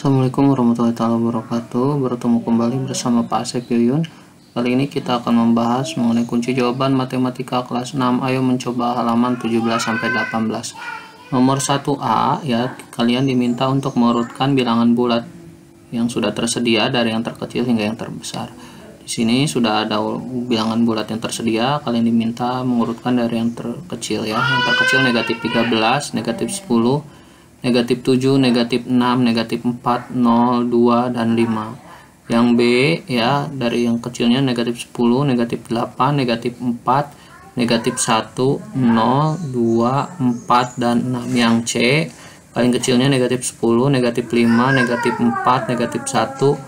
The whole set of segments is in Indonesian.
Assalamualaikum warahmatullahi wabarakatuh. Bertemu kembali bersama Pak Asep Yuyun. Kali ini kita akan membahas mengenai kunci jawaban matematika kelas 6. Ayo mencoba halaman 17-18. Nomor 1A ya, kalian diminta untuk mengurutkan bilangan bulat yang sudah tersedia dari yang terkecil hingga yang terbesar. Di sini sudah ada bilangan bulat yang tersedia, kalian diminta mengurutkan dari yang terkecil ya. Yang terkecil negatif 13, negatif 10, negatif 7, negatif 6, negatif 4, 0, 2, dan 5. Yang B ya, dari yang kecilnya negatif 10, negatif 8, negatif 4, negatif 1, 0, 2, 4, dan 6. Yang C paling kecilnya negatif 10, negatif 5, negatif 4, negatif 1,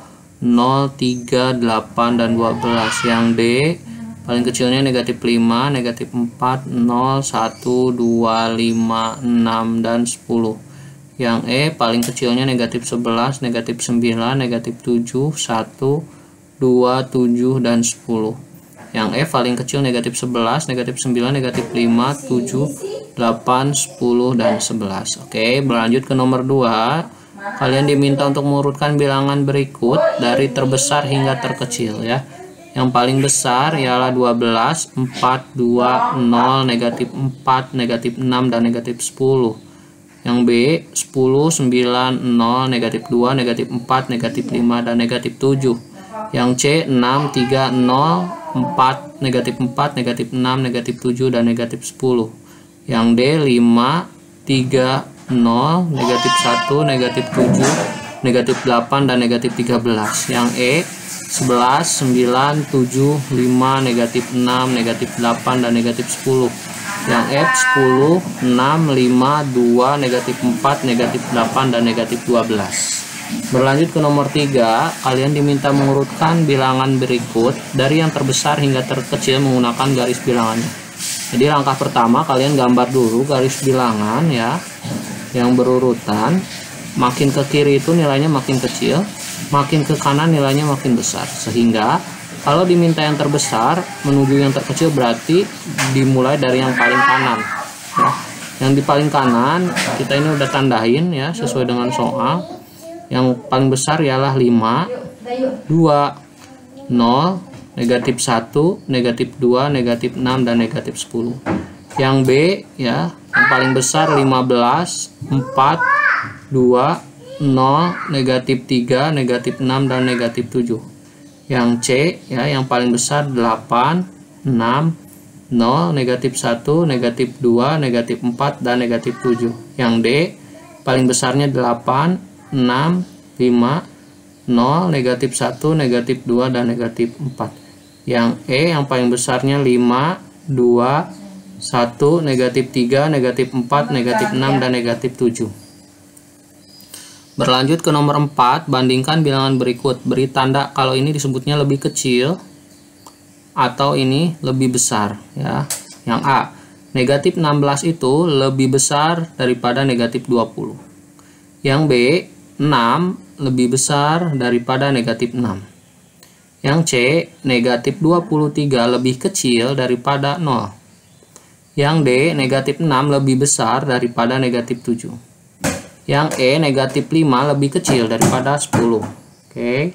0, 3, 8, dan 12. Yang D paling kecilnya negatif 5, negatif 4, 0, 1, 2, 5, 6, dan 10. Yang E paling kecilnya negatif 11, negatif 9, negatif 7, 1, 2, 7, dan 10. Yang F paling kecil negatif 11, negatif 9, negatif 5, 7, 8, 10, dan 11. Oke, berlanjut ke nomor 2. Kalian diminta untuk mengurutkan bilangan berikut dari terbesar hingga terkecil ya. Yang paling besar ialah 12, 4, 2, 0, negatif 4, negatif 6, dan negatif 10. Yang B 10, 9, 0, negatif 2, negatif 4, negatif 5, dan negatif 7. Yang C 6, 3, 0, 4, negatif 4, negatif 6, negatif 7, dan negatif 10. Yang D 5, 3, 0, negatif 1, negatif 7, negatif 8, dan negatif 13. Yang E 11, 9, 7, 5, negatif 6, negatif 8, dan negatif 10. Yang F 10, 6, 5, 2, negatif 4, negatif 8, dan negatif 12. Berlanjut ke nomor 3, kalian diminta mengurutkan bilangan berikut dari yang terbesar hingga terkecil menggunakan garis bilangannya. Jadi langkah pertama kalian gambar dulu garis bilangan ya, yang berurutan. Makin ke kiri itu nilainya makin kecil, makin ke kanan nilainya makin besar. Sehingga kalau diminta yang terbesar menuju yang terkecil berarti dimulai dari yang paling kanan ya. Yang di paling kanan kita ini udah tandain ya sesuai dengan soal. Yang paling besar ialah 5, 2, 0, negatif 1, negatif 2, negatif 6, dan negatif 10. Yang B ya, yang paling besar 15, 4, 2, 0, negatif 3, negatif 6, dan negatif 7. Yang C ya, yang paling besar 8, 6, 0, negatif 1, negatif 2, negatif 4, dan negatif 7. Yang D paling besarnya 8, 6, 5, 0, negatif 1, negatif 2, dan negatif 4. Yang E yang paling besarnya 5, 2, 1, negatif 3, negatif 4, negatif 6, dan negatif 7. Berlanjut ke nomor 4, bandingkan bilangan berikut. Beri tanda kalau ini disebutnya lebih kecil atau ini lebih besar ya. Yang A, negatif 16 itu lebih besar daripada negatif 20. Yang B, 6 lebih besar daripada negatif 6. Yang C, negatif 23 lebih kecil daripada 0. Yang D, negatif 6 lebih besar daripada negatif 7. Yang E, negatif 5 lebih kecil daripada 10. Oke,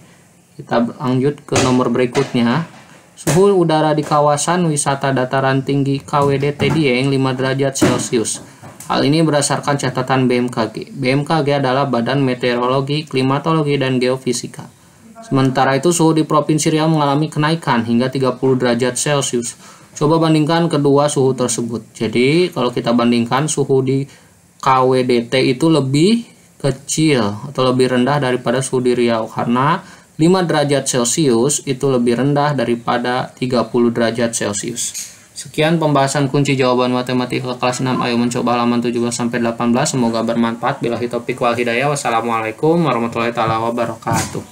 kita lanjut ke nomor berikutnya. Suhu udara di kawasan wisata dataran tinggi KWDT Dieng 5 derajat Celcius. Hal ini berdasarkan catatan BMKG. BMKG adalah Badan Meteorologi, Klimatologi, dan Geofisika. Sementara itu suhu di Provinsi Riau mengalami kenaikan hingga 30 derajat Celcius. Coba bandingkan kedua suhu tersebut. Jadi kalau kita bandingkan suhu di KWDT itu lebih kecil atau lebih rendah daripada suhu di Riau karena 5 derajat Celcius itu lebih rendah daripada 30 derajat Celcius. Sekian pembahasan kunci jawaban matematika kelas 6. Ayo mencoba halaman 17-18. Semoga bermanfaat. Billahi taufiq wal hidayah. Wassalamualaikum warahmatullahi wabarakatuh.